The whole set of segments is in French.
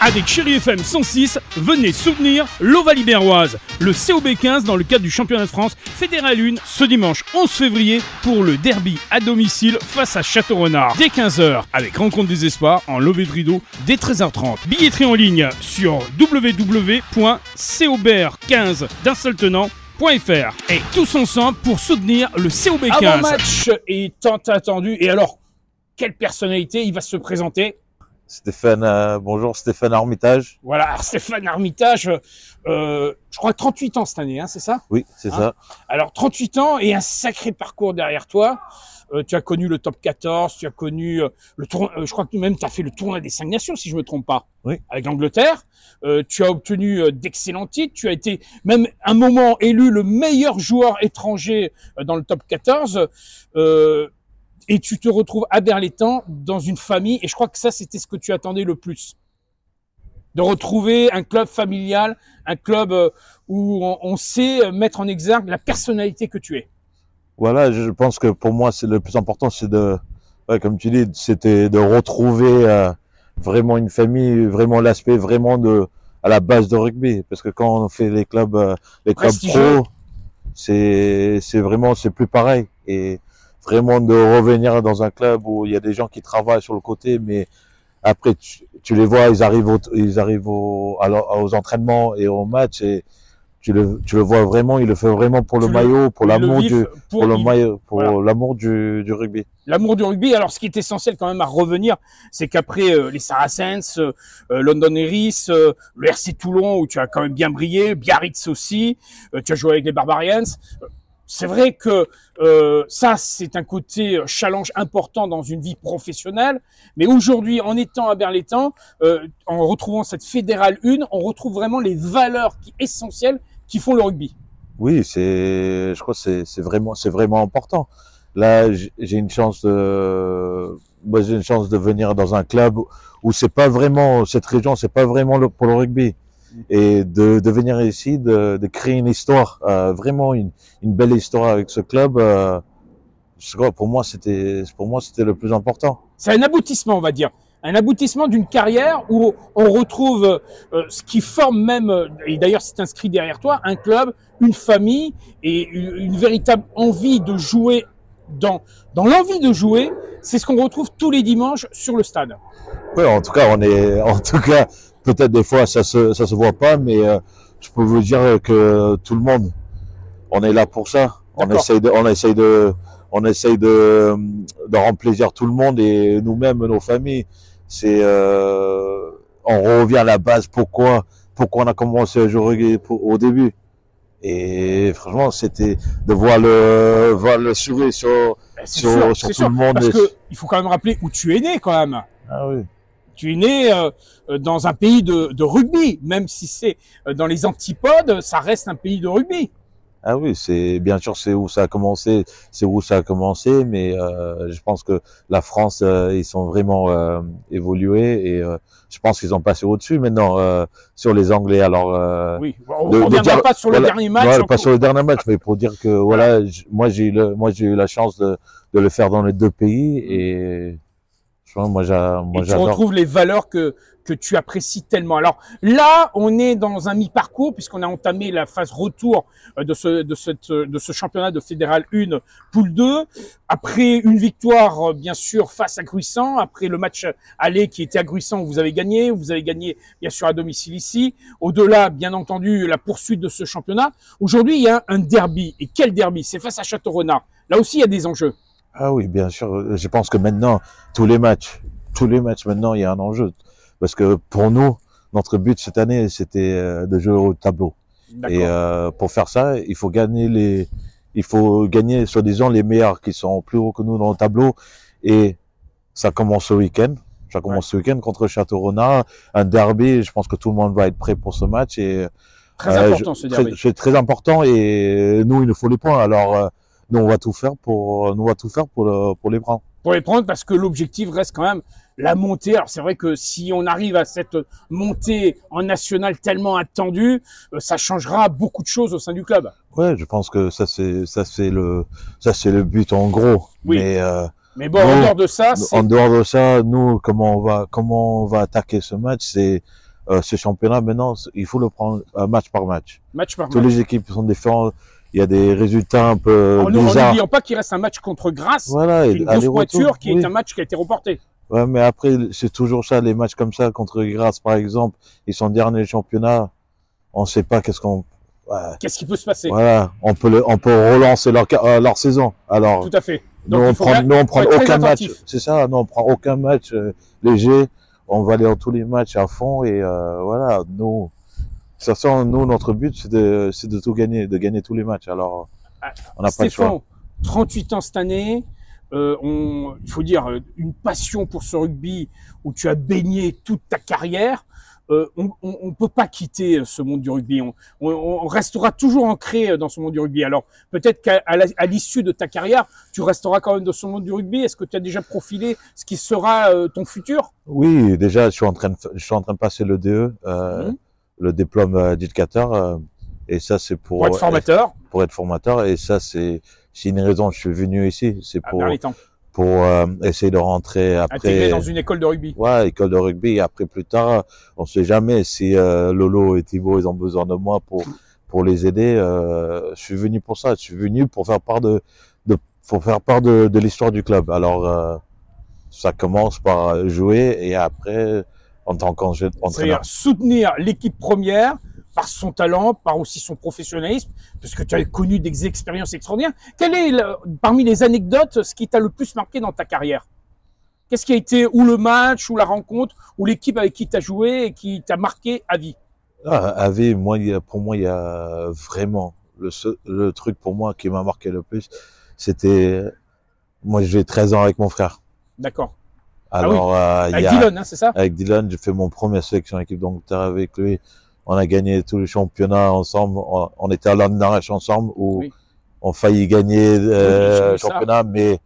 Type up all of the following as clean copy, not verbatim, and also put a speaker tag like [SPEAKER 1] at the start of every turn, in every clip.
[SPEAKER 1] Avec Chéri FM 106, venez soutenir l'Ovalie berroise, le COB 15 dans le cadre du championnat de France Fédéral 1 ce dimanche 11 février pour le derby à domicile face à Château-Renard dès 15h avec rencontre des espoirs en levée de rideau dès 13h30. Billetterie en ligne sur www.cober15 d'un seul tenant.fr et tous ensemble pour soutenir le COB 15.
[SPEAKER 2] Avant-match est tant attendu et alors quelle personnalité il va se présenter?
[SPEAKER 3] Stéphane, bonjour, Stéphane Armitage.
[SPEAKER 2] Voilà, alors Stéphane Armitage, je crois 38 ans cette année, hein, c'est ça?
[SPEAKER 3] Oui, c'est ça.
[SPEAKER 2] Alors 38 ans et un sacré parcours derrière toi. Tu as connu le top 14, tu as connu le tournoi, je crois que même tu as fait le tournoi des 5 nations si je me trompe pas,
[SPEAKER 3] oui,
[SPEAKER 2] avec l'Angleterre. Tu as obtenu d'excellents titres, tu as été même un moment élu le meilleur joueur étranger dans le top 14. Et tu te retrouves à Berlétan dans une famille, et je crois que ça, c'était ce que tu attendais le plus. De retrouver un club familial, un club où on sait mettre en exergue la personnalité que tu es.
[SPEAKER 3] Voilà, je pense que pour moi, c'est le plus important, c'est de, ouais, comme tu dis, c'était de retrouver vraiment une famille, vraiment l'aspect vraiment à la base de rugby. Parce que quand on fait les clubs pro, c'est vraiment, c'est plus pareil. Et vraiment de revenir dans un club où il y a des gens qui travaillent sur le côté, mais après tu les vois, ils arrivent aux entraînements et aux matchs et tu le vois vraiment, il le fait vraiment pour le maillot, pour l'amour du rugby.
[SPEAKER 2] L'amour du rugby. Alors ce qui est essentiel quand même à revenir, c'est qu'après les Saracens, London Irish, le RC Toulon où tu as quand même bien brillé, Biarritz aussi, tu as joué avec les Barbarians. C'est vrai que ça, c'est un côté challenge important dans une vie professionnelle. Mais aujourd'hui, en étant à Berlétan, en retrouvant cette Fédérale 1, on retrouve vraiment les valeurs essentielles qui font le rugby.
[SPEAKER 3] Oui, je crois que c'est vraiment important. Là, j'ai une chance de venir dans un club où c'est pas vraiment, cette région, c'est pas vraiment pour le rugby. Et de venir ici, de créer une histoire, vraiment une belle histoire avec ce club, pour moi c'était le plus important.
[SPEAKER 2] C'est un aboutissement, on va dire, un aboutissement d'une carrière où on retrouve ce qui forme même, et d'ailleurs c'est inscrit derrière toi, un club, une famille et une véritable envie de jouer. Dans l'envie de jouer, c'est ce qu'on retrouve tous les dimanches sur le stade.
[SPEAKER 3] Oui, en tout cas, peut-être des fois ça se voit pas, mais je peux vous dire que tout le monde, on est là pour ça. On essaye de rendre plaisir tout le monde et nous-mêmes, nos familles. On revient à la base. Pourquoi on a commencé à jouer au début. Et franchement, c'était de voir le sourire sur tout le monde.
[SPEAKER 2] Parce que il faut quand même rappeler où tu es né quand même.
[SPEAKER 3] Ah oui.
[SPEAKER 2] Tu es né dans un pays de rugby, même si c'est dans les antipodes, ça reste un pays de rugby.
[SPEAKER 3] Ah oui, bien sûr c'est où ça a commencé, mais je pense que la France ils sont vraiment évolués et je pense qu'ils ont passé au-dessus maintenant sur les Anglais. Alors
[SPEAKER 2] oui, on ne reviendra pas sur le dernier match.
[SPEAKER 3] Voilà, pas sur le dernier match, mais pour dire que voilà, moi j'ai eu la chance de le faire dans les deux pays et moi j'adore.
[SPEAKER 2] Tu retrouves les valeurs que tu apprécies tellement. Alors là, on est dans un mi-parcours puisqu'on a entamé la phase retour de ce championnat de Fédéral 1 Poule 2. Après une victoire, bien sûr, face à Gruissant, après le match aller qui était à Gruissant, vous avez gagné bien sûr à domicile ici. Au-delà, bien entendu, la poursuite de ce championnat. Aujourd'hui, il y a un derby. Et quel derby? C'est face à Château-Renard. Là aussi, il y a des enjeux.
[SPEAKER 3] Ah oui, bien sûr. Je pense que maintenant, tous les matchs, maintenant, il y a un enjeu. Parce que pour nous, notre but cette année, c'était de jouer au tableau. Et pour faire ça, il faut gagner soi-disant les meilleurs qui sont plus hauts que nous dans le tableau. Et ça commence ce week-end. Ce week-end contre Château-Renard, un derby. Je pense que tout le monde va être prêt pour ce match. Et
[SPEAKER 2] très important ce derby.
[SPEAKER 3] C'est très important. Et nous, il nous faut les points. Alors nous, on va tout faire pour les prendre.
[SPEAKER 2] Pour les prendre, parce que l'objectif reste quand même la montée. Alors c'est vrai que si on arrive à cette montée en national tellement attendue, ça changera beaucoup de choses au sein du club.
[SPEAKER 3] Ouais, je pense que ça c'est le but en gros.
[SPEAKER 2] Oui. Mais bon, en dehors de ça,
[SPEAKER 3] nous comment on va attaquer ce match, c'est ce championnat, maintenant, il faut le prendre match par match.
[SPEAKER 2] Match par
[SPEAKER 3] Toutes
[SPEAKER 2] match.
[SPEAKER 3] les équipes sont différentes. Il y a des résultats un peu
[SPEAKER 2] En
[SPEAKER 3] bizarres.
[SPEAKER 2] n'oubliant pas qu'il reste un match contre Grasse,
[SPEAKER 3] Voilà,
[SPEAKER 2] une grosse pointure qui
[SPEAKER 3] oui.
[SPEAKER 2] est un match qui a été reporté.
[SPEAKER 3] Ouais, mais après, c'est toujours ça, les matchs comme ça, contre Grasse, par exemple, ils sont derniers du championnat. On sait pas qu'est-ce qu'on, ouais.
[SPEAKER 2] Qu'est-ce qui peut se passer?
[SPEAKER 3] Voilà, on peut relancer leur saison. Alors,
[SPEAKER 2] Tout à fait.
[SPEAKER 3] nous,
[SPEAKER 2] Donc,
[SPEAKER 3] on prend
[SPEAKER 2] être très
[SPEAKER 3] aucun match.
[SPEAKER 2] attentif.
[SPEAKER 3] C'est ça, nous, on prend aucun match léger. On va aller dans tous les matchs à fond et voilà, nous, de toute façon, nous, notre but, c'est de tout gagner, de gagner tous les matchs. Alors, on n'a pas de choix.
[SPEAKER 2] Stéphane, 38 ans cette année, il faut dire une passion pour ce rugby où tu as baigné toute ta carrière. On peut pas quitter ce monde du rugby. On restera toujours ancré dans ce monde du rugby. Alors peut-être qu'à l'issue de ta carrière, tu resteras quand même dans ce monde du rugby. Est-ce que tu as déjà profilé ce qui sera ton futur?
[SPEAKER 3] Oui, déjà, je suis en train de passer le DE, le diplôme d'éducateur, et ça, c'est pour
[SPEAKER 2] être formateur.
[SPEAKER 3] Pour être formateur, et ça, c'est une raison que je suis venu ici. C'est pour essayer de rentrer après.
[SPEAKER 2] Intégrer dans une école de rugby.
[SPEAKER 3] Ouais, école de rugby. Et après, plus tard, on sait jamais si Lolo et Thibaut, ils ont besoin de moi pour les aider. Je suis venu pour ça. Je suis venu pour faire part de l'histoire du club. Alors, ça commence par jouer et après, en tant qu'entraîneur.
[SPEAKER 2] C'est-à-dire soutenir l'équipe première par son talent, par aussi son professionnalisme, parce que tu as connu des expériences extraordinaires. Quelle est, parmi les anecdotes, ce qui t'a le plus marqué dans ta carrière? Qu'est-ce qui a été, ou le match, ou la rencontre, ou l'équipe avec qui tu as joué et qui t'a marqué à vie?
[SPEAKER 3] À vie, pour moi, il y a vraiment le truc pour moi qui m'a marqué le plus, c'était, moi j'ai 13 ans avec mon frère.
[SPEAKER 2] D'accord.
[SPEAKER 3] Alors,
[SPEAKER 2] avec Dylan, hein, c'est ça?
[SPEAKER 3] Avec Dylan, j'ai fait mon première sélection équipe d'Angleterre avec lui. On a gagné tous les championnats ensemble. On était à l'Andarèche ensemble où on faillit gagner le championnat, mais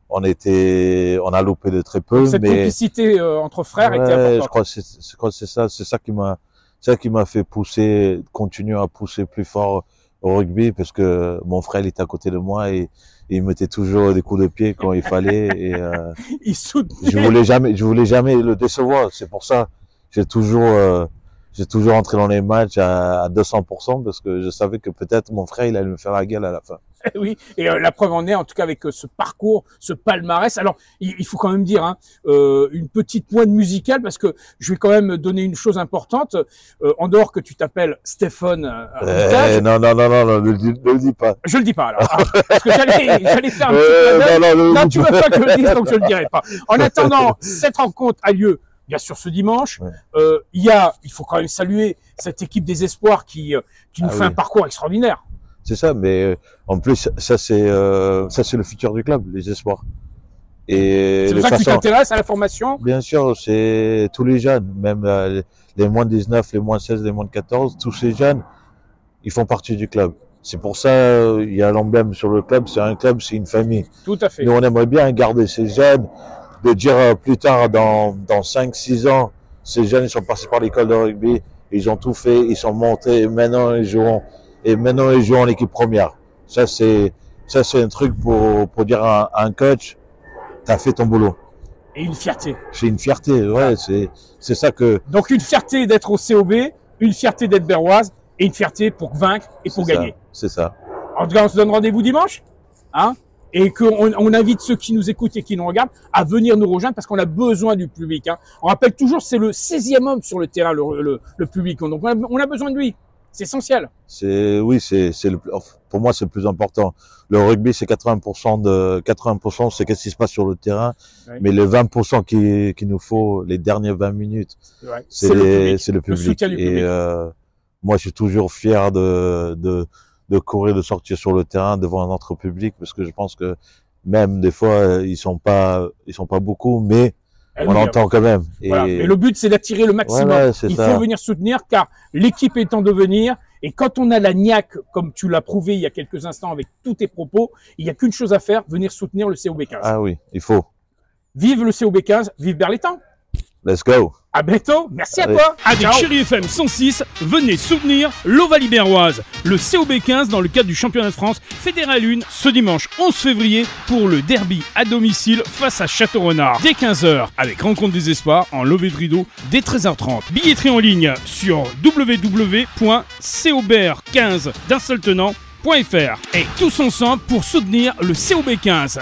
[SPEAKER 3] on a loupé de très peu.
[SPEAKER 2] Cette complicité entre frères était importante.
[SPEAKER 3] Je crois que c'est ça qui m'a fait continuer à pousser plus fort au rugby, parce que mon frère, il était à côté de moi et il mettait toujours des coups de pied quand il fallait et
[SPEAKER 2] il soutenait.
[SPEAKER 3] Je voulais jamais le décevoir. C'est pour ça j'ai toujours entré dans les matchs à 200% parce que je savais que peut-être mon frère, il allait me faire la gueule à la fin.
[SPEAKER 2] Oui, et la preuve en est, en tout cas avec ce parcours, ce palmarès. Alors, il faut quand même dire une petite pointe musicale, parce que je vais quand même donner une chose importante. En dehors que tu t'appelles Stéphane.
[SPEAKER 3] Non, ne le dis pas.
[SPEAKER 2] Je le dis pas alors, parce que j'allais faire un petit non, tu veux pas que je le dise, donc je le dirai pas. En attendant, cette rencontre a lieu bien sûr ce dimanche. Il faut quand même saluer cette équipe des espoirs qui nous fait un parcours extraordinaire.
[SPEAKER 3] C'est ça, mais en plus, ça c'est le futur du club, les espoirs. Et
[SPEAKER 2] c'est pour ça que tu t'intéresses à la formation?
[SPEAKER 3] Bien sûr, c'est tous les jeunes, même les moins de 19, les moins de 16, les moins de 14, tous ces jeunes, ils font partie du club. C'est pour ça, il y a l'emblème sur le club, c'est un club, c'est une famille.
[SPEAKER 2] Tout à fait.
[SPEAKER 3] Nous, on aimerait bien garder ces jeunes, de dire plus tard, dans 5-6 ans, ces jeunes, ils sont passés par l'école de rugby, ils ont tout fait, ils sont montés, et maintenant ils jouent en équipe première. Ça c'est un truc pour dire à un coach, t'as fait ton boulot.
[SPEAKER 2] Et une fierté.
[SPEAKER 3] C'est une fierté, ouais, c'est ça que.
[SPEAKER 2] Donc une fierté d'être au COB, une fierté d'être berroise, et une fierté pour vaincre et pour gagner.
[SPEAKER 3] C'est ça.
[SPEAKER 2] En tout cas, on se donne rendez-vous dimanche, hein, et qu'on invite ceux qui nous écoutent et qui nous regardent à venir nous rejoindre, parce qu'on a besoin du public. Hein. On rappelle toujours, c'est le 16e homme sur le terrain, le public. Donc on a besoin de lui. C'est essentiel.
[SPEAKER 3] Pour moi, c'est le plus important. Le rugby, c'est 80%, c'est qu'est-ce qui se passe sur le terrain. Oui. Mais les 20% qu'il nous faut, les dernières 20 minutes, c'est le public.
[SPEAKER 2] Le soutien du public.
[SPEAKER 3] Et moi, je suis toujours fier de courir, de sortir sur le terrain devant notre public, parce que je pense que même des fois, ils sont pas beaucoup, mais on l'entend quand même.
[SPEAKER 2] Voilà. Et le but, c'est d'attirer le maximum. Voilà, il faut venir soutenir, car l'équipe est en devenir. Et quand on a la niaque, comme tu l'as prouvé il y a quelques instants avec tous tes propos, il n'y a qu'une chose à faire, venir soutenir le COB 15.
[SPEAKER 3] Ah oui, il faut.
[SPEAKER 2] Vive le COB 15, vive Berlétan.
[SPEAKER 3] Let's go.
[SPEAKER 2] À bientôt. Merci
[SPEAKER 3] Allez.
[SPEAKER 2] à toi.
[SPEAKER 1] Avec
[SPEAKER 2] Ciao.
[SPEAKER 1] Chéri FM 106, venez soutenir l'Ovalie-Berroise, le COB15 dans le cadre du championnat de France Fédéral 1 ce dimanche 11 février pour le derby à domicile face à Château-Renard dès 15h avec Rencontre des Espoirs en levée de rideau dès 13h30. Billetterie en ligne sur www.cober15 d'un seul tenant.fr et tous ensemble pour soutenir le COB15.